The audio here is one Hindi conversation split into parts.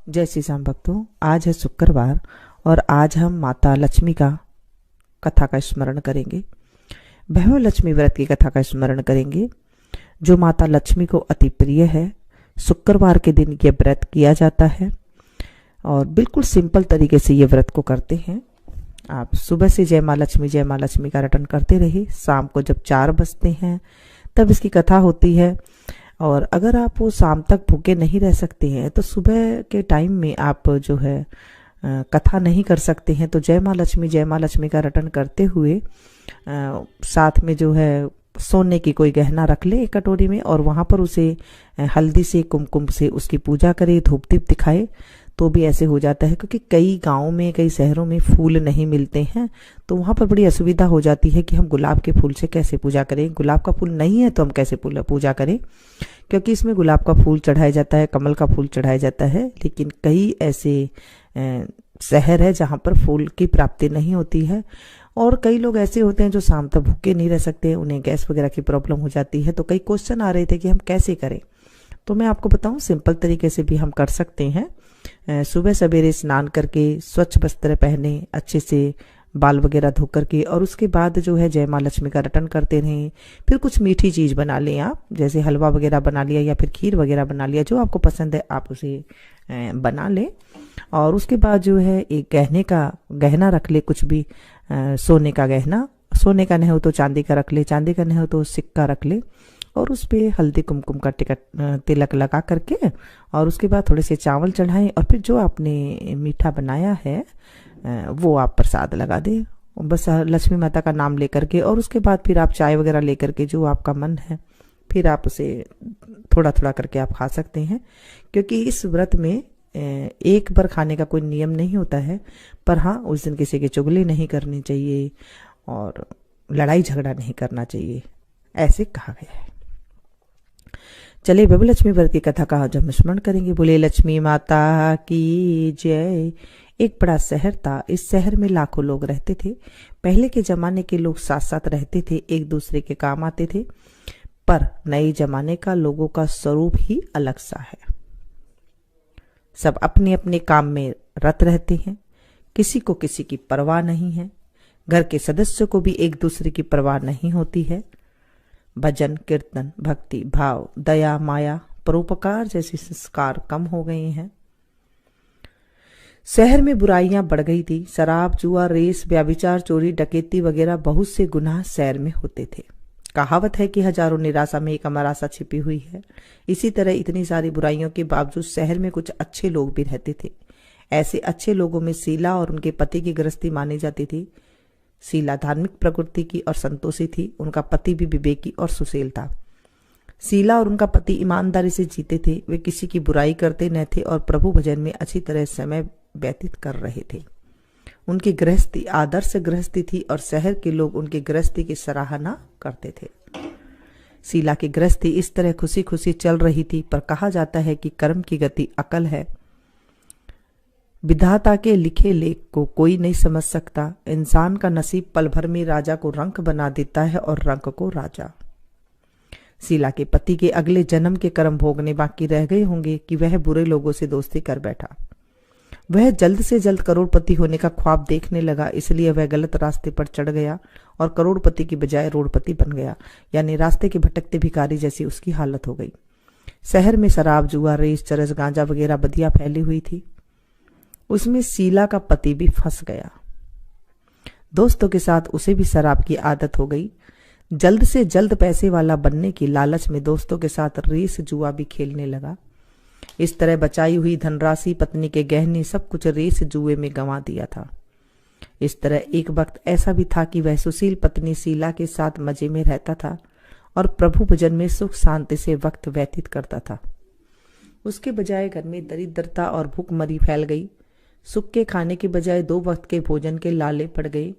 जय श्री श्याम भक्तों, आज है शुक्रवार और आज हम माता लक्ष्मी का कथा का स्मरण करेंगे। भैरव लक्ष्मी व्रत की कथा का स्मरण करेंगे जो माता लक्ष्मी को अति प्रिय है। शुक्रवार के दिन ये व्रत किया जाता है और बिल्कुल सिंपल तरीके से ये व्रत को करते हैं। आप सुबह से जय माँ लक्ष्मी का रटन करते रहिए। शाम को जब 4 बजते हैं तब इसकी कथा होती है। और अगर आप वो शाम तक भूखे नहीं रह सकते हैं तो सुबह के टाइम में आप जो है कथा नहीं कर सकते हैं तो जय माँ लक्ष्मी का रटन करते हुए साथ में जो है सोने की कोई गहना रख ले एक कटोरी में और वहाँ पर उसे हल्दी से कुमकुम से उसकी पूजा करे, धूप दीप दिखाए तो भी ऐसे हो जाता है। क्योंकि कई गाँव में कई शहरों में फूल नहीं मिलते हैं तो वहाँ पर बड़ी असुविधा हो जाती है कि हम गुलाब के फूल से कैसे पूजा करें। गुलाब का फूल नहीं है तो हम कैसे पूजा करें, क्योंकि इसमें गुलाब का फूल चढ़ाया जाता है, कमल का फूल चढ़ाया जाता है। लेकिन कई ऐसे शहर है जहाँ पर फूल की प्राप्ति नहीं होती है और कई लोग ऐसे होते हैं जो शाम तक भूखे नहीं रह सकते, उन्हें गैस वगैरह की प्रॉब्लम हो जाती है। तो कई क्वेश्चन आ रहे थे कि हम कैसे करें, तो मैं आपको बताऊं सिंपल तरीके से भी हम कर सकते हैं। सुबह सवेरे स्नान करके स्वच्छ वस्त्र पहने, अच्छे से बाल वगैरह धो करके और उसके बाद जो है जय माँ लक्ष्मी का रटन करते रहें। फिर कुछ मीठी चीज़ बना लें आप, जैसे हलवा वगैरह बना लिया या फिर खीर वगैरह बना लिया, जो आपको पसंद है आप उसे बना लें। और उसके बाद जो है एक गहना रख ले, कुछ भी सोने का गहना, सोने का नहीं हो तो चांदी का रख ले, चांदी का नहीं हो तो सिक्का रख ले और उस पर हल्दी कुमकुम का तिलक लगा करके और उसके बाद थोड़े से चावल चढ़ाएं और फिर जो आपने मीठा बनाया है वो आप प्रसाद लगा दें, बस लक्ष्मी माता का नाम लेकर के। और उसके बाद फिर आप चाय वगैरह लेकर के जो आपका मन है फिर आप उसे थोड़ा थोड़ा करके आप खा सकते हैं। क्योंकि इस व्रत में एक बार खाने का कोई नियम नहीं होता है, पर हाँ उस दिन किसी की चुगली नहीं करनी चाहिए और लड़ाई झगड़ा नहीं करना चाहिए, ऐसे कहा गया है। चलिए भैरव लक्ष्मी व्रत की कथा का आज हम स्मरण करेंगे। बोले लक्ष्मी माता की जय। एक बड़ा शहर था, इस शहर में लाखों लोग रहते थे। पहले के जमाने के लोग साथ साथ रहते थे, एक दूसरे के काम आते थे, पर नए जमाने का लोगों का स्वरूप ही अलग सा है। सब अपने अपने काम में रत रहते हैं, किसी को किसी की परवाह नहीं है। घर के सदस्यों को भी एक दूसरे की परवाह नहीं होती है। भजन कीर्तन भक्ति भाव दया माया परोपकार जैसे संस्कार कम हो गए हैं। शहर में बुराइयां बढ़ गई थी। शराब जुआ रेस व्यभिचार चोरी डकैती वगैरह बहुत से गुनाह शहर में होते थे। कहावत है कि हजारों निराशा में एक अमर आशा छिपी हुई है। इसी तरह इतनी सारी बुराइयों के बावजूद शहर में कुछ अच्छे लोग भी रहते थे। ऐसे अच्छे लोगों में शीला और उनके पति की गृहस्थी मानी जाती थी। शीला धार्मिक प्रकृति की और संतोषी थी। उनका पति भी विवेकी और सुशील था। शीला और उनका पति ईमानदारी से जीते थे। वे किसी की बुराई करते न थे और प्रभु भजन में अच्छी तरह समय व्यतीत कर रहे थे। उनकी गृहस्थी आदर्श गृहस्थी थी और शहर के लोग उनकी गृहस्थी की सराहना करते थे। शीला की गृहस्थी इस तरह खुशी खुशी चल रही थी, पर कहा जाता है कि कर्म की गति अकल है। विधाता के लिखे लेख को कोई नहीं समझ सकता। इंसान का नसीब पल भर में राजा को रंक बना देता है और रंक को राजा। शीला के पति के अगले जन्म के कर्म भोगने बाकी रह गए होंगे कि वह बुरे लोगों से दोस्ती कर बैठा। वह जल्द से जल्द करोड़पति होने का ख्वाब देखने लगा, इसलिए वह गलत रास्ते पर चढ़ गया और करोड़पति की बजाय रोड़पति बन गया, यानी रास्ते के भटकते भिखारी जैसी उसकी हालत हो गई। शहर में शराब जुआ रेस चरस गांजा वगैरह बदियां फैली हुई थी। उसमें शीला का पति भी फंस गया। दोस्तों के साथ उसे भी शराब की आदत हो गई। जल्द से जल्द पैसे वाला बनने की लालच में दोस्तों के साथ रेस जुआ भी खेलने लगा। इस तरह बचाई हुई धनराशि, पत्नी के गहने, सब कुछ रेस जुए में गंवा दिया था। इस तरह एक वक्त ऐसा भी था कि वह सुशील पत्नी शीला के साथ मजे में रहता था और प्रभु भजन में सुख शांति से वक्त व्यतीत करता था। उसके बजाय घर में दरिद्रता और भूखमरी फैल गई। सुख के खाने के बजाय 2 वक्त के भोजन के लाले पड़ गए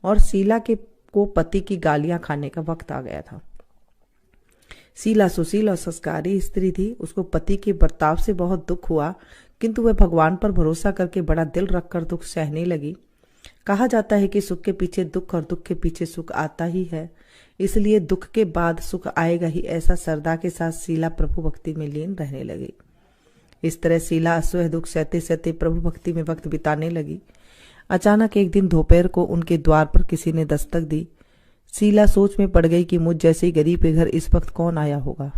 और शीला को पति की गालियां खाने का वक्त आ गया था। शीला सुशील और संस्कारी स्त्री थी। उसको पति के बर्ताव से बहुत दुख हुआ, किंतु वह भगवान पर भरोसा करके बड़ा दिल रखकर दुख सहने लगी। कहा जाता है कि सुख के पीछे दुख और दुख के पीछे सुख आता ही है, इसलिए दुख के बाद सुख आएगा ही, ऐसा श्रद्धा के साथ शीला प्रभु भक्ति में लीन रहने लगी। इस तरह शीला असह्य दुख सहते सहते प्रभु भक्ति में वक्त बिताने लगी। अचानक एक दिन दोपहर को उनके द्वार पर किसी ने दस्तक दी। शीला सोच में पड़ गई कि मुझ जैसे गरीब के घर इस वक्त कौन आया होगा।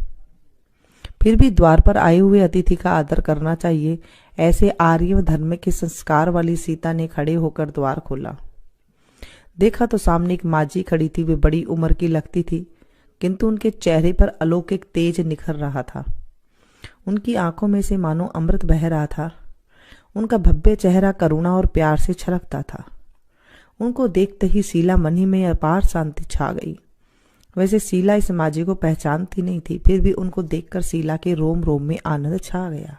फिर भी द्वार पर आए हुए अतिथि का आदर करना चाहिए, ऐसे आर्य धर्म के संस्कार वाली सीता ने खड़े होकर द्वार खोला। देखा तो सामने एक माझी खड़ी थी। वे बड़ी उम्र की लगती थी, किंतु उनके चेहरे पर अलौकिक तेज निखर रहा था। उनकी आंखों में से मानो अमृत बह रहा था। उनका भव्य चेहरा करुणा और प्यार से छलकता था। उनको देखते ही शीला मन ही में अपार शांति छा गई। वैसे शीला इस माझी को पहचानती नहीं थी, फिर भी उनको देखकर शीला के रोम रोम में आनंद छा गया।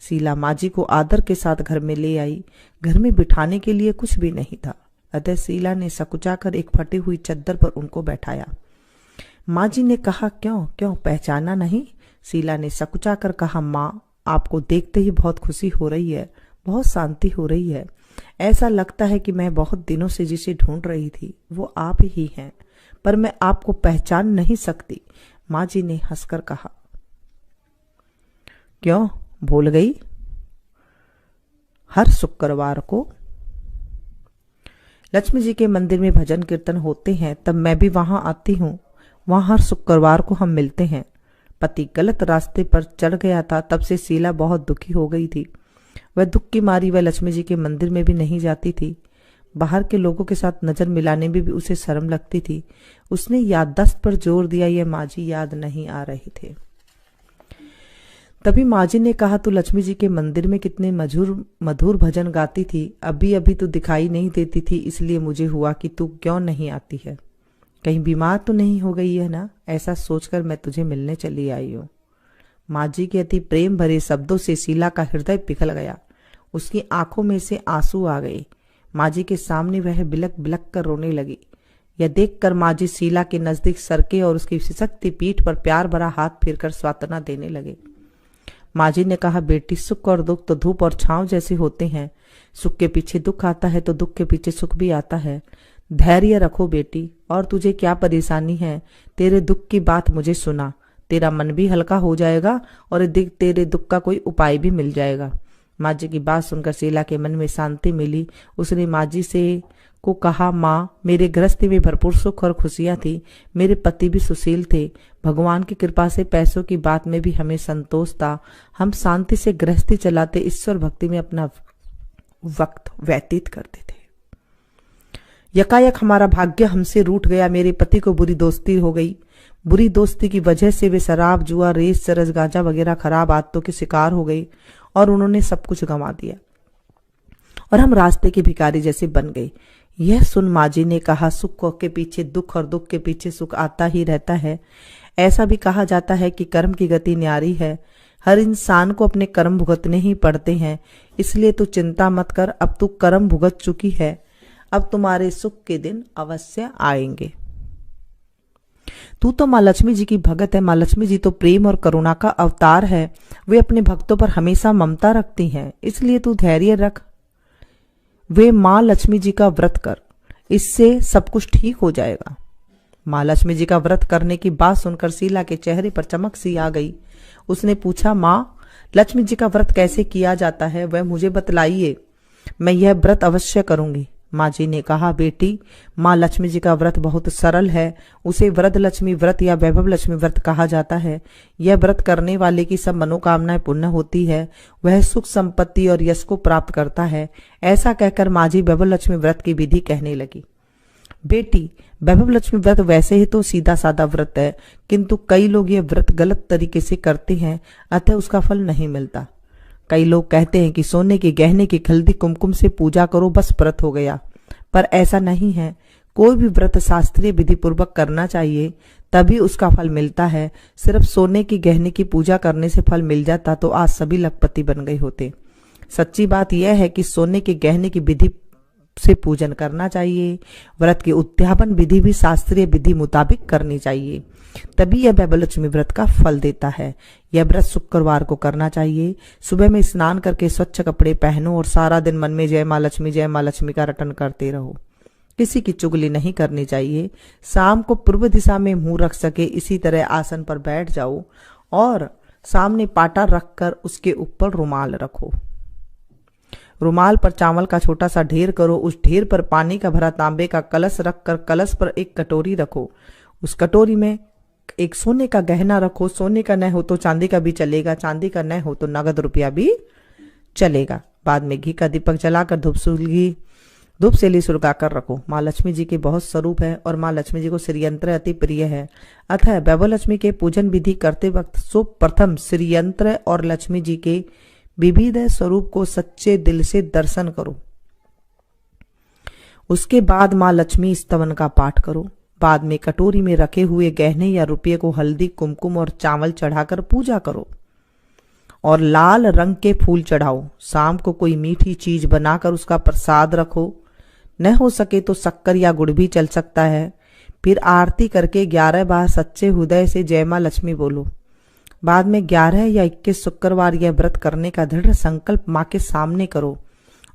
शीला माझी को आदर के साथ घर में ले आई। घर में बिठाने के लिए कुछ भी नहीं था, अतः शीला ने सकुचाकर एक फटी हुई चद्दर पर उनको बैठाया। माझी ने कहा, क्यों क्यों पहचाना नहीं? शीला ने सकुचाकर कहा, माँ, आपको देखते ही बहुत खुशी हो रही है, बहुत शांति हो रही है। ऐसा लगता है कि मैं बहुत दिनों से जिसे ढूंढ रही थी वो आप ही हैं, पर मैं आपको पहचान नहीं सकती। माझी ने हंसकर कहा, क्यों भूल गई? हर शुक्रवार को लक्ष्मी जी के मंदिर में भजन कीर्तन होते हैं, तब मैं भी वहां आती हूँ। वहां हर शुक्रवार को हम मिलते हैं। पति गलत रास्ते पर चढ़ गया था, तब से शीला बहुत दुखी हो गई थी। वह दुख की मारी वह लक्ष्मी जी के मंदिर में भी नहीं जाती थी। बाहर के लोगों के साथ नजर मिलाने में भी उसे शर्म लगती थी। उसने याददाश्त पर जोर दिया, यह माझी याद नहीं आ रहे थे। तभी माझी ने कहा, तू लक्ष्मी जी के मंदिर में कितने मधुर भजन गाती थी, अभी अभी तू दिखाई नहीं देती थी, इसलिए मुझे हुआ कि तू क्यों नहीं आती है। कहीं बीमार तो नहीं हो गई है ना? ऐसा सोचकर मैं तुझे मिलने चली आई हूँ। माझी के अति प्रेम भरे शब्दों से शीला का हृदय पिघल गया। उसकी आंखों में से आंसू आ गए। माझी के सामने वह बिलक बिलक कर रोने लगी। यह देखकर माझी शीला के नजदीक सरके और उसकी सिसकती पीठ पर प्यार भरा हाथ फेरकर सांत्वना देने लगे। माझी ने कहा, बेटी, सुख और दुख तो धूप और छांव जैसे होते हैं। सुख के पीछे दुख आता है तो दुख के पीछे सुख भी आता है। धैर्य रखो बेटी। और तुझे क्या परेशानी है? तेरे दुख की बात मुझे सुना, तेरा मन भी हल्का हो जाएगा और तेरे दुख का कोई उपाय भी मिल जाएगा। माझी की बात सुनकर शीला के मन में शांति मिली। उसने माझी से को कहा, माँ, मेरे गृहस्थी में भरपूर सुख और खुशियां थी। मेरे पति भी सुशील थे। भगवान की कृपा से पैसों की बात में भी हमें संतोष था। हम शांति से गृहस्थी चलाते ईश्वर भक्ति में अपना वक्त व्यतीत करते थे। यकायक हमारा भाग्य हमसे रूठ गया। मेरे पति को बुरी दोस्ती हो गई। बुरी दोस्ती की वजह से वे शराब, जुआ, रेस, चरस, गांजा वगैरह खराब आदतों के शिकार हो गई और उन्होंने सब कुछ गंवा दिया और हम रास्ते के भिखारी जैसे बन गए। यह सुन माझी ने कहा, सुख के पीछे दुख और दुख के पीछे सुख आता ही रहता है। ऐसा भी कहा जाता है कि कर्म की गति न्यारी है। हर इंसान को अपने कर्म भुगतने ही पड़ते हैं, इसलिए तू चिंता मत कर। अब तू कर्म भुगत चुकी है, अब तुम्हारे सुख के दिन अवश्य आएंगे। तू तो माँ लक्ष्मी जी की भगत है। माँ लक्ष्मी जी तो प्रेम और करुणा का अवतार है। वे अपने भक्तों पर हमेशा ममता रखती हैं, इसलिए तू धैर्य रख। वे माँ लक्ष्मी जी का व्रत कर, इससे सब कुछ ठीक हो जाएगा। माँ लक्ष्मी जी का व्रत करने की बात सुनकर शीला के चेहरे पर चमक सी आ गई। उसने पूछा, माँ, लक्ष्मी जी का व्रत कैसे किया जाता है, वह मुझे बतलाइए। मैं यह व्रत अवश्य करूंगी। माँ जी ने कहा, बेटी, माँ लक्ष्मी जी का व्रत बहुत सरल है। उसे वरद लक्ष्मी व्रत या वैभव लक्ष्मी व्रत कहा जाता है। यह व्रत करने वाले की सब मनोकामनाएं पूर्ण होती है। वह सुख, संपत्ति और यश को प्राप्त करता है। ऐसा कहकर माँ जी वैभव लक्ष्मी व्रत की विधि कहने लगी। बेटी, वैभव लक्ष्मी व्रत वैसे ही तो सीधा साधा व्रत है, किंतु कई लोग यह व्रत गलत तरीके से करते हैं, अतः उसका फल नहीं मिलता। कई लोग कहते हैं कि सोने के गहने की हल्दी कुमकुम से पूजा करो, बस व्रत हो गया, पर ऐसा नहीं है। कोई भी व्रत शास्त्रीय विधि पूर्वक करना चाहिए, तभी उसका फल मिलता है। सिर्फ सोने की गहने की पूजा करने से फल मिल जाता तो आज सभी लखपति बन गए होते। सच्ची बात यह है कि सोने के गहने की विधि से पूजन करना चाहिए। व्रत की उद्यापन विधि भी शास्त्रीय विधि मुताबिक करनी चाहिए, तभी यह वैभव लक्ष्मी व्रत का फल देता है। यह व्रत शुक्रवार को करना चाहिए। सुबह में स्नान करके स्वच्छ कपड़े पहनो और सारा दिन मन में जय माँ लक्ष्मी का रटन करते रहो। किसी की चुगली नहीं करनी चाहिए। शाम को पूर्व दिशा में मुंह रख सके इसी तरह आसन पर बैठ जाओ और सामने पाटा रखकर उसके ऊपर रुमाल रखो। रुमाल पर चावल का छोटा सा ढेर करो। उस ढेर पर पानी का भरा तांबे का कलश रखकर कलश पर एक कटोरी रखो। उस कटोरी में एक सोने का गहना रखो। सोने का न हो तो चांदी का भी चलेगा, चांदी का न हो तो नगद रुपया भी चलेगा। बाद में घी का दीपक जलाकर धूप सेली सुलगाकर रखो। माँ लक्ष्मी जी के बहुत स्वरूप है और माँ लक्ष्मी जी को श्रीयंत्र अति प्रिय है। अतः वैभव लक्ष्मी के पूजन विधि करते वक्त प्रथम श्रीयंत्र और लक्ष्मी जी के विविध स्वरूप को सच्चे दिल से दर्शन करो। उसके बाद माँ लक्ष्मी स्तवन का पाठ करो। बाद में कटोरी में रखे हुए गहने या रुपये को हल्दी, कुमकुम और चावल चढ़ाकर पूजा करो और लाल रंग के फूल चढ़ाओ। शाम को कोई मीठी चीज बनाकर उसका प्रसाद रखो। न हो सके तो शक्कर या गुड़ भी चल सकता है। फिर आरती करके 11 बार सच्चे हृदय से जय माँ लक्ष्मी बोलो। बाद में 11 या 21 शुक्रवार यह व्रत करने का दृढ़ संकल्प माँ के सामने करो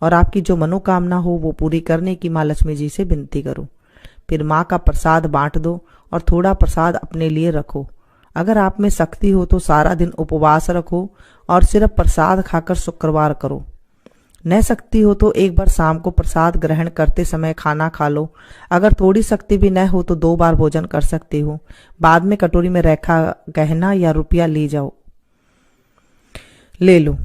और आपकी जो मनोकामना हो वो पूरी करने की माँ लक्ष्मी जी से विनती करो। फिर माँ का प्रसाद बांट दो और थोड़ा प्रसाद अपने लिए रखो। अगर आप में शक्ति हो तो सारा दिन उपवास रखो और सिर्फ प्रसाद खाकर शुक्रवार करो। न शक्ति हो तो एक बार शाम को प्रसाद ग्रहण करते समय खाना खा लो। अगर थोड़ी शक्ति भी न हो तो 2 बार भोजन कर सकते हो। बाद में कटोरी में रखा गहना या रुपया ले लो।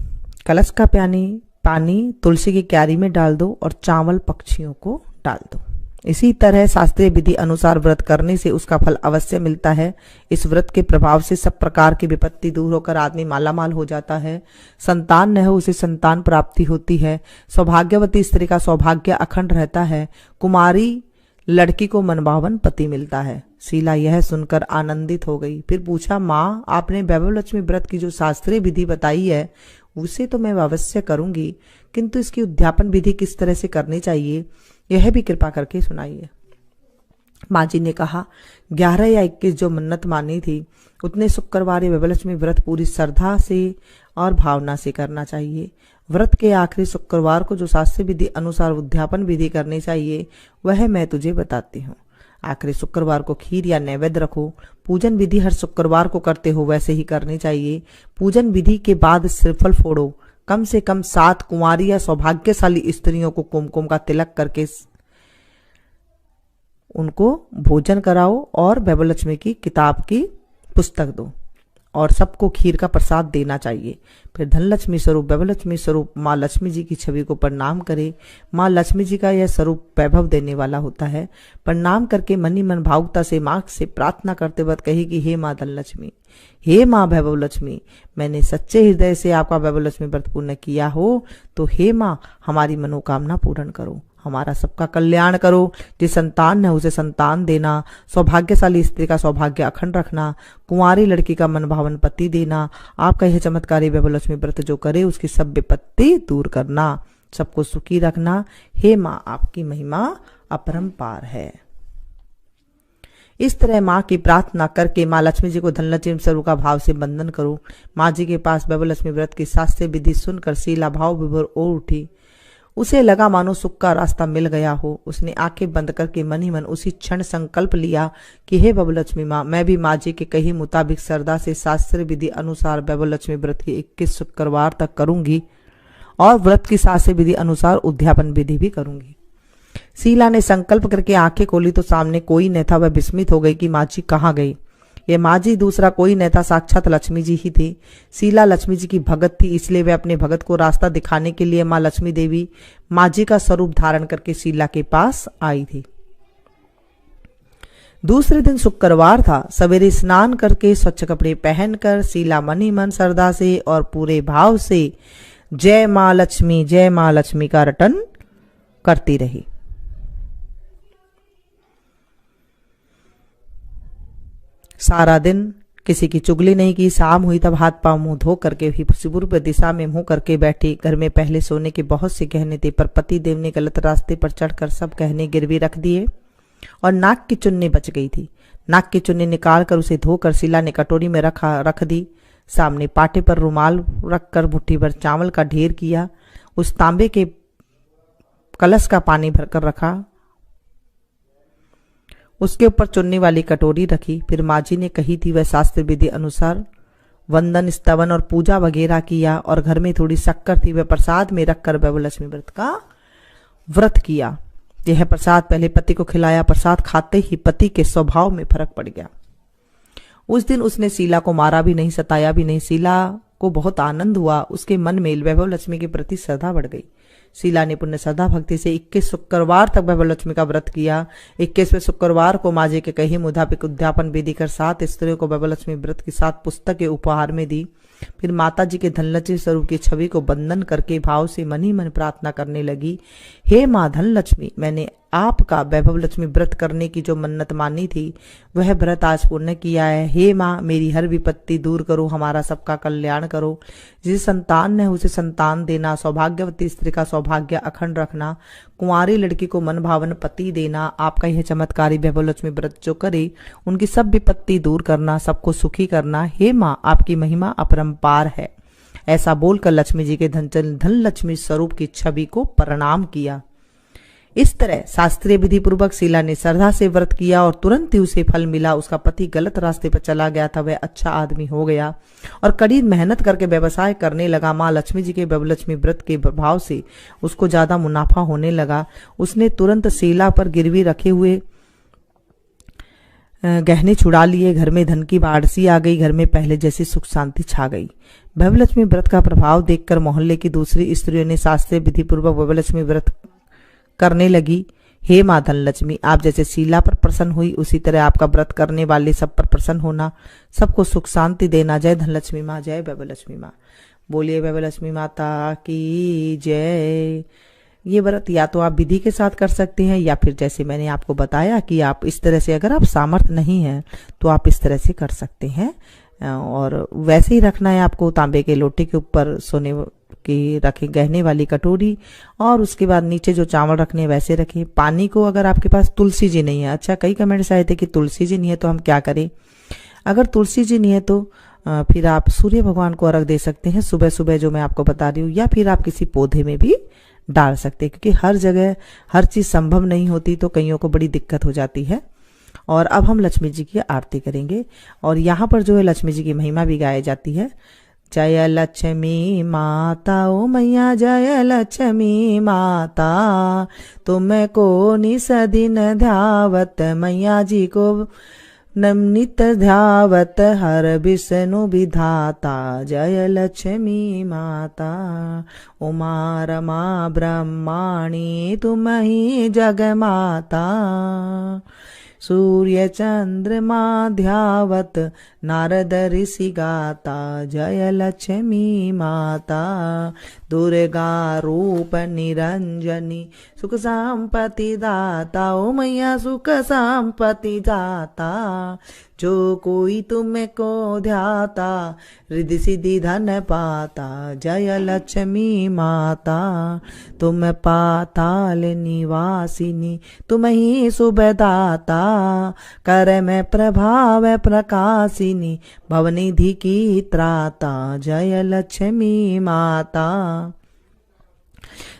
कलश का पानी तुलसी की क्यारी में डाल दो और चावल पक्षियों को डाल दो। इसी तरह शास्त्रीय विधि अनुसार व्रत करने से उसका फल अवश्य मिलता है। इस व्रत के प्रभाव से सब प्रकार की विपत्ति दूर होकर आदमी मालामाल हो जाता है। संतान न हो उसे संतान प्राप्ति होती है। सौभाग्यवती स्त्री का सौभाग्य अखंड रहता है। कुमारी लड़की को मनभावन पति मिलता है। शीला यह सुनकर आनंदित हो गई। फिर पूछा, माँ आपने वैभव लक्ष्मी व्रत की जो शास्त्रीय विधि बताई है उसे तो मैं अवश्य करूंगी, किंतु इसकी उद्यापन विधि किस तरह से करनी चाहिए यह भी कृपा करके सुनाइए। माँ जी ने कहा, 11 या 21 जो मन्नत मानी थी उतने शुक्रवार वैभव लक्ष्मी व्रत पूरी श्रद्धा से और भावना से करना चाहिए। व्रत के आखिरी शुक्रवार को जो शास्त्रीय विधि अनुसार उद्यापन विधि करनी चाहिए वह मैं तुझे बताती हूँ। आखिरी शुक्रवार को खीर या नैवेद्य रखो। पूजन विधि हर शुक्रवार को करते हो वैसे ही करनी चाहिए। पूजन विधि के बाद श्रीफल फोड़ो। कम से कम 7 कुंवारी या सौभाग्यशाली स्त्रियों को कुमकुम का तिलक करके उनको भोजन कराओ और वैभव लक्ष्मी की किताब की पुस्तक दो और सबको खीर का प्रसाद देना चाहिए। फिर धनलक्ष्मी स्वरूप वैभव लक्ष्मी स्वरूप माँ लक्ष्मी जी की छवि को प्रणाम करे। माँ लक्ष्मी जी का यह स्वरूप वैभव देने वाला होता है। प्रणाम करके मनी मन भावुकता से माँ से प्रार्थना करते वक्त कहेगी, हे माँ धनलक्ष्मी, हे माँ वैभव लक्ष्मी, मैंने सच्चे हृदय से आपका वैभव लक्ष्मी व्रत पूर्ण किया हो तो हे माँ हमारी मनोकामना पूर्ण करो, हमारा सबका कल्याण करो। जिस संतान है उसे संतान देना, सौभाग्यशाली स्त्री का सौभाग्य अखंड रखना, कुंवारी लड़की का मनभावन पति देना। आपका यह चमत्कारी वैभव लक्ष्मी व्रत जो करे उसकी सब विपत्ति दूर करना, सबको सुखी रखना। हे माँ आपकी महिमा अपरंपार है। इस तरह माँ की प्रार्थना करके माँ लक्ष्मी जी को धनलक्ष्मी स्वरूप का भाव से बंधन करो। माँ जी के पास वैभव लक्ष्मी व्रत की शास्त्रीय विधि सुनकर शीला भाव विभोर ओ उठी। उसे लगा मानो सुख का रास्ता मिल गया हो। उसने आंखें बंद करके मन ही मन उसी क्षण संकल्प लिया कि हे वैभव लक्ष्मी माँ, मैं भी माँ जी के कही मुताबिक श्रद्धा से शास्त्रीय विधि अनुसार वैभव लक्ष्मी व्रत की 21 शुक्रवार तक करूंगी और व्रत की शास्त्रीय विधि अनुसार उद्यापन विधि भी करूंगी। शीला ने संकल्प करके आंखें खोली तो सामने कोई न था। वह विस्मित हो गई कि माँ जी कहाँ गई। ये माँ जी दूसरा कोई न था, साक्षात लक्ष्मी जी ही थी। शीला लक्ष्मी जी की भगत थी, इसलिए वह अपने भगत को रास्ता दिखाने के लिए माँ लक्ष्मी देवी माँ जी का स्वरूप धारण करके शीला के पास आई थी। दूसरे दिन शुक्रवार था। सवेरे स्नान करके स्वच्छ कपड़े पहनकर शीला मन ही मन श्रद्धा से और पूरे भाव से जय माँ लक्ष्मी का रटन करती रही। सारा दिन किसी की चुगली नहीं की। शाम हुई तब हाथ पांव मुंह धो करके ही पूर्व दिशा में मुंह करके बैठी। घर में पहले सोने के बहुत से गहने थे, पर पति देव ने गलत रास्ते पर चढ़कर सब गहने गिरवी रख दिए और नाक की चुन्नी बच गई थी। नाक की चुन्नी निकाल कर उसे धोकर शीला ने कटोरी में रख दी। सामने पाटे पर रुमाल रखकर मुट्ठी भर चावल का ढेर किया। उस तांबे के कलश का पानी भरकर रखा, उसके ऊपर चुन्नी वाली कटोरी रखी। फिर माँ जी ने कही थी वह शास्त्र विधि अनुसार वंदन स्तवन और पूजा वगैरह किया और घर में थोड़ी शक्कर थी वह प्रसाद में रखकर वैभव लक्ष्मी व्रत का व्रत किया। यह प्रसाद पहले पति को खिलाया। प्रसाद खाते ही पति के स्वभाव में फर्क पड़ गया। उस दिन उसने शीला को मारा भी नहीं, सताया भी नहीं। शीला को बहुत आनंद हुआ। उसके मन में वैभव लक्ष्मी के प्रति श्रद्धा बढ़ गई। शीला ने पुण्य श्रद्धा भक्ति से 21 शुक्रवार तक वैभव लक्ष्मी का व्रत किया। 21वें शुक्रवार को माजे के कही मुदाबिक उद्यापन विधि कर 7 स्त्रियों को वैभव लक्ष्मी व्रत की 7 पुस्तकें उपहार में दी। फिर माता जी के धनलक्ष्मी स्वरूप की छवि को बंधन करके भाव से मन ही मन प्रार्थना करने लगी, हे माँ धनलक्ष्मी, मैंने आपका वैभव लक्ष्मी व्रत करने की जो मन्नत मानी थी वह व्रत आज पूर्ण किया है। हे माँ, मेरी हर विपत्ति दूर करो, हमारा सबका कल्याण करो। जिसे संतान है उसे संतान देना, सौभाग्यवती स्त्री का सौभाग्य अखंड रखना, कुंवारी लड़की को मन भावन पति देना। आपका यह चमत्कारी वैभव लक्ष्मी व्रत जो करे उनकी सब विपत्ति दूर करना, सबको सुखी करना। हे माँ, आपकी महिमा अपरंपार है। ऐसा बोलकर लक्ष्मी जी के धन लक्ष्मी स्वरूप की छवि को प्रणाम किया। इस तरह शास्त्रीय विधि पूर्वक शीला ने श्रद्धा से व्रत किया और तुरंत ही उसे फल मिला। उसका पति गलत रास्ते पर चला गया था, वह अच्छा आदमी हो गया और कड़ी मेहनत करके व्यवसाय करने लगा। माँ लक्ष्मी जी के वैभव लक्ष्मी व्रत के प्रभाव से उसको ज्यादा मुनाफा होने लगा। उसने तुरंत शीला पर गिरवी रखे हुए गहने छुड़ा लिए। घर में धन की बाढ़ सी आ गई। घर में पहले जैसी सुख शांति छा गई। वैभव लक्ष्मी व्रत का प्रभाव देखकर मोहल्ले की दूसरी स्त्रियों ने शास्त्रीय विधि पूर्वक वैभव लक्ष्मी व्रत करने लगी। हे माँ धनलक्ष्मी, आप जैसे शीला पर प्रसन्न हुई उसी तरह आपका व्रत करने वाले सब पर प्रसन्न होना, सबको सुख शांति देना। जय धनलक्ष्मी माँ, जय वैभव लक्ष्मी माँ। बोलिए वैभव लक्ष्मी माता की जय। ये व्रत या तो आप विधि के साथ कर सकते हैं या फिर जैसे मैंने आपको बताया कि आप इस तरह से, अगर आप सामर्थ्य नहीं है तो आप इस तरह से कर सकते हैं। और वैसे ही रखना है आपको। तांबे के लोटे के ऊपर सोने की रखें गहने वाली कटोरी और उसके बाद नीचे जो चावल रखने वैसे रखें। पानी को, अगर आपके पास तुलसी जी नहीं है, अच्छा कई कमेंट्स आए थे कि तुलसी जी नहीं है तो हम क्या करें। अगर तुलसी जी नहीं है तो फिर आप सूर्य भगवान को अर्घ दे सकते हैं सुबह सुबह, जो मैं आपको बता रही हूँ, या फिर आप किसी पौधे में भी डाल सकते हैं, क्योंकि हर जगह हर चीज संभव नहीं होती तो कईयों को बड़ी दिक्कत हो जाती है। और अब हम लक्ष्मी जी की आरती करेंगे और यहाँ पर जो है लक्ष्मी जी की महिमा भी गाई जाती है। जय लक्ष्मी माता ओ मैया, जय लक्ष्मी माता, तुमको निस दिन ध्यावत, मैया जी को नित ध्यावत, हर विष्णु विधाता। जय लक्ष्मी माता, उमा रमा ब्रह्माणी तुम ही जग माता, सूर्य चंद्रमा ध्यावत, नारद ऋषि गाता। जय लक्ष्मी माता, दुर्गा रूप निरंजनी, सुख संपत्ति दाता, ओ मैया सुख संपत्ति दाता। जो कोई तुमको ध्याता, रिद्धि सिद्धि धन पाता। जय लक्ष्मी माता, तुम पाताल निवासिनी, तुम ही शुभदाता, कर में प्रभाव प्रकाशिनी, भवनिधि की त्राता। जय लक्ष्मी माता,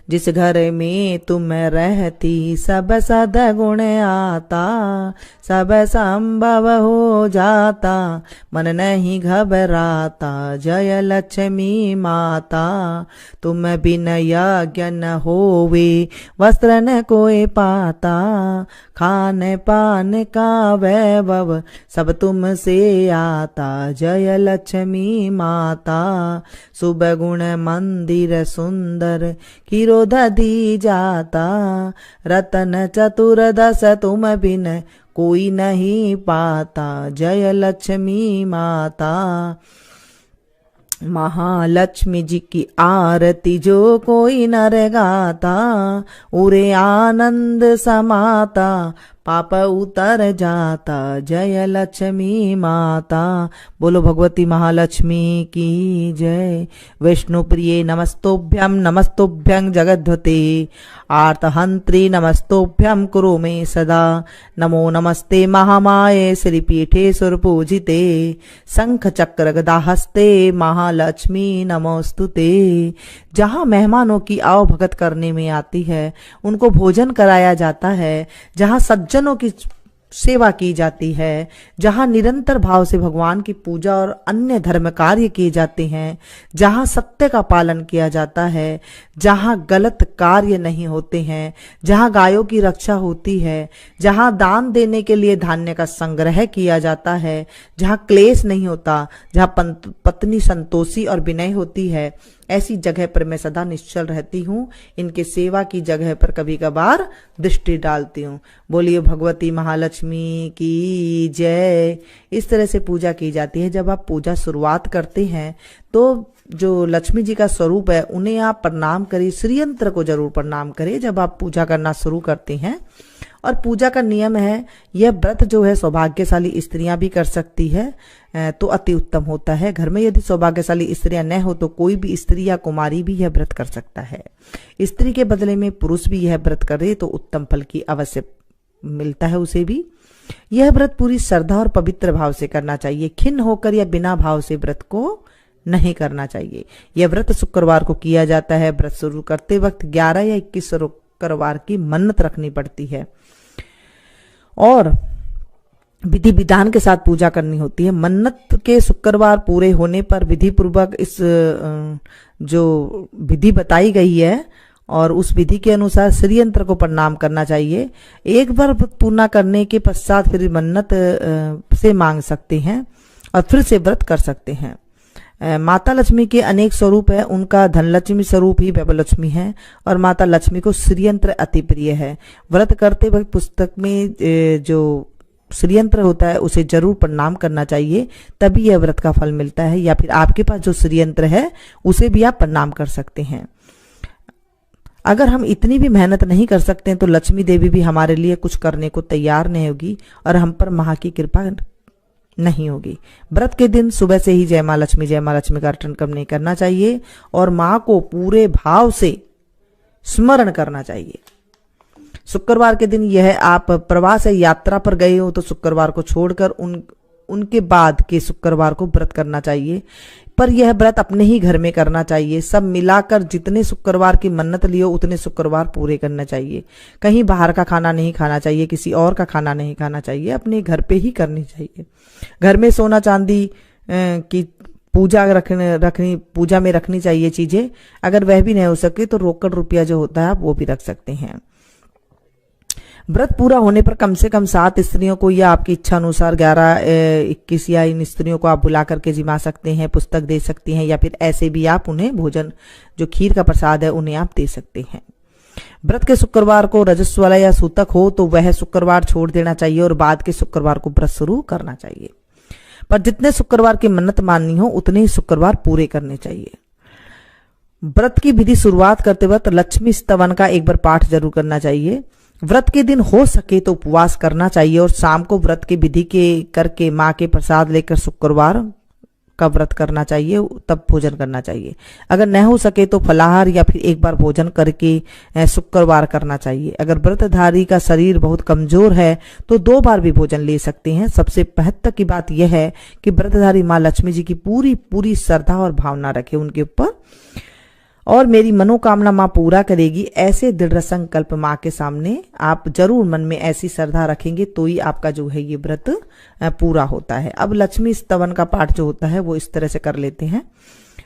जिस घर में तुम रहती सब सद्गुण आता, सब संभव हो जाता, मन नहीं घबराता। जय लक्ष्मी माता, तुम बिन यज्ञ न होवे, वस्त्र न कोई पाता, खान पान का वैभव सब तुम से आता। जय लक्ष्मी माता, शुभ गुण मंदिर सुंदर, दधी जाता, रतन चतुर्दश तुम बिन कोई नहीं पाता। जय लक्ष्मी माता, महालक्ष्मी जी की आरती जो कोई नर गाता, उरे आनंद समाता, पाप उतर जाता। जय लक्ष्मी माता, बोलो भगवती महालक्ष्मी की जय। विष्णु प्रिये नमस्तोभ्यं, नमस्तोभ्यं जगद्वते, आर्तहंत्री नमस्तोभ्यं कुरु मे सदा। नमो नमस्ते महामाये श्रीपीठे सुरपूजिते, शंख चक्र गदा हस्ते, महालक्ष्मी नमोस्तुते। जहाँ मेहमानों की आवभगत करने में आती है, उनको भोजन कराया जाता है, जहाँ सज्जनों की सेवा की जाती है, जहां निरंतर भाव से भगवान की पूजा और अन्य धर्म कार्य किए जाते हैं, जहां सत्य का पालन किया जाता है, जहां गलत कार्य नहीं होते हैं, जहां गायों की रक्षा होती है, जहां दान देने के लिए धान्य का संग्रह किया जाता है, जहां क्लेश नहीं होता, जहां पत्नी संतोषी और विनय होती है, ऐसी जगह पर मैं सदा निश्चल रहती हूँ। इनके सेवा की जगह पर कभी कभार दृष्टि डालती हूँ। बोलिए भगवती महालक्ष्मी की जय। इस तरह से पूजा की जाती है। जब आप पूजा शुरुआत करते हैं तो जो लक्ष्मी जी का स्वरूप है उन्हें आप प्रणाम करें, श्रीयंत्र को जरूर प्रणाम करें जब आप पूजा करना शुरू करते हैं। और पूजा का नियम है, यह व्रत जो है सौभाग्यशाली स्त्रियां भी कर सकती है तो अति उत्तम होता है। घर में यदि सौभाग्यशाली स्त्रियां न हो तो कोई भी स्त्री या कुमारी भी यह व्रत कर सकता है। स्त्री के बदले में पुरुष भी यह व्रत करे तो उत्तम फल की अवश्य मिलता है उसे भी। यह व्रत पूरी श्रद्धा और पवित्र भाव से करना चाहिए। खिन्न होकर या बिना भाव से व्रत को नहीं करना चाहिए। यह व्रत शुक्रवार को किया जाता है। व्रत शुरू करते वक्त 11 या 21 शुक्रवार की मन्नत रखनी पड़ती है और विधि विधान के साथ पूजा करनी होती है। मन्नत के शुक्रवार पूरे होने पर विधि पूर्वक इस जो विधि बताई गई है और उस विधि के अनुसार श्रीयंत्र को प्रणाम करना चाहिए। एक बार व्रत पूर्ण करने के पश्चात फिर मन्नत से मांग सकते हैं और फिर से व्रत कर सकते हैं। माता लक्ष्मी के अनेक स्वरूप है। उनका धनलक्ष्मी स्वरूप ही वैभवलक्ष्मी है और माता लक्ष्मी को श्रीयंत्र अति प्रिय है। व्रत करते वक्त पुस्तक में जो श्रीयंत्र होता है उसे जरूर प्रणाम करना चाहिए, तभी यह व्रत का फल मिलता है। या फिर आपके पास जो श्रीयंत्र है उसे भी आप प्रणाम कर सकते हैं। अगर हम इतनी भी मेहनत नहीं कर सकते हैं तो लक्ष्मी देवी भी हमारे लिए कुछ करने को तैयार नहीं होगी और हम पर माँ की कृपा नहीं होगी। व्रत के दिन सुबह से ही जय माँ लक्ष्मी का अर्चन कम नहीं करना चाहिए और माँ को पूरे भाव से स्मरण करना चाहिए। शुक्रवार के दिन यह आप प्रवास या यात्रा पर गए हो तो शुक्रवार को छोड़कर उनके बाद के शुक्रवार को व्रत करना चाहिए, पर यह व्रत अपने ही घर में करना चाहिए। सब मिलाकर जितने शुक्रवार की मन्नत लियो उतने शुक्रवार पूरे करना चाहिए। कहीं बाहर का खाना नहीं खाना चाहिए, किसी और का खाना नहीं खाना चाहिए, अपने घर पे ही करनी चाहिए। घर में सोना चांदी की पूजा पूजा में रखनी चाहिए चीजें। अगर वह भी नहीं हो सके तो रोकड़ रुपया जो होता है आप वो भी रख सकते हैं। व्रत पूरा होने पर कम से कम 7 स्त्रियों को या आपकी इच्छा अनुसार 11, 21 या इन स्त्रियों को आप बुला करके जिमा सकते हैं, पुस्तक दे सकती हैं या फिर ऐसे भी आप उन्हें भोजन जो खीर का प्रसाद है उन्हें आप दे सकते हैं। व्रत के शुक्रवार को रजस्व वाला या सूतक हो तो वह शुक्रवार छोड़ देना चाहिए और बाद के शुक्रवार को व्रत शुरू करना चाहिए। पर जितने शुक्रवार की मन्नत माननी हो उतने ही शुक्रवार पूरे करने चाहिए। व्रत की विधि शुरुआत करते वक्त लक्ष्मी स्तवन का एक बार पाठ जरूर करना चाहिए। व्रत के दिन हो सके तो उपवास करना चाहिए और शाम को व्रत की विधि के करके माँ के प्रसाद लेकर शुक्रवार का व्रत करना चाहिए, तब भोजन करना चाहिए। अगर न हो सके तो फलाहार या फिर एक बार भोजन करके शुक्रवार करना चाहिए। अगर व्रतधारी का शरीर बहुत कमजोर है तो 2 बार भी भोजन ले सकते हैं। सबसे महत्व की बात यह है कि व्रतधारी माँ लक्ष्मी जी की पूरी श्रद्धा और भावना रखे उनके ऊपर और मेरी मनोकामना माँ पूरा करेगी, ऐसे दृढ़ संकल्प माँ के सामने आप जरूर मन में ऐसी श्रद्धा रखेंगे तो ही आपका जो है ये व्रत पूरा होता है। अब लक्ष्मी स्तवन का पाठ जो होता है वो इस तरह से कर लेते हैं।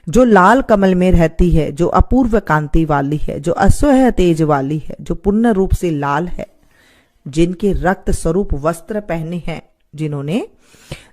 जो लाल कमल में रहती है, जो अपूर्व कांति वाली है, जो असह्य तेज वाली है, जो पूर्ण रूप से लाल है, जिनके रक्त स्वरूप वस्त्र पहने हैं, जिन्होंने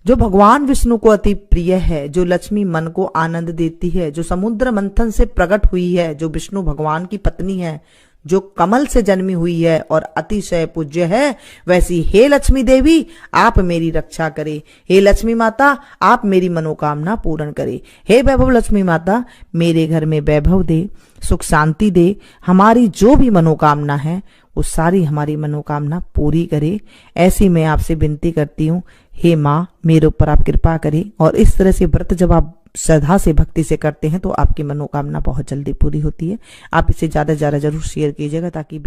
जो भगवान विष्णु को अति प्रिय है, जो लक्ष्मी मन को आनंद देती है, जो समुद्र मंथन से प्रकट हुई है, जो विष्णु भगवान की पत्नी है, जो कमल से जन्मी हुई है और अतिशय पूज्य है, वैसी हे लक्ष्मी देवी आप मेरी रक्षा करे। हे लक्ष्मी माता आप मेरी मनोकामना पूर्ण करे। हे वैभव लक्ष्मी माता मेरे घर में वैभव दे, सुख शांति दे, हमारी जो भी मनोकामना है वो सारी हमारी मनोकामना पूरी करे। ऐसी मैं आपसे विनती करती हूँ। हे माँ मेरे ऊपर आप कृपा करें। और इस तरह से व्रत जब आप श्रद्धा से भक्ति से करते हैं तो आपकी मनोकामना बहुत जल्दी पूरी होती है। आप इसे ज्यादा से ज्यादा जरूर शेयर कीजिएगा ताकि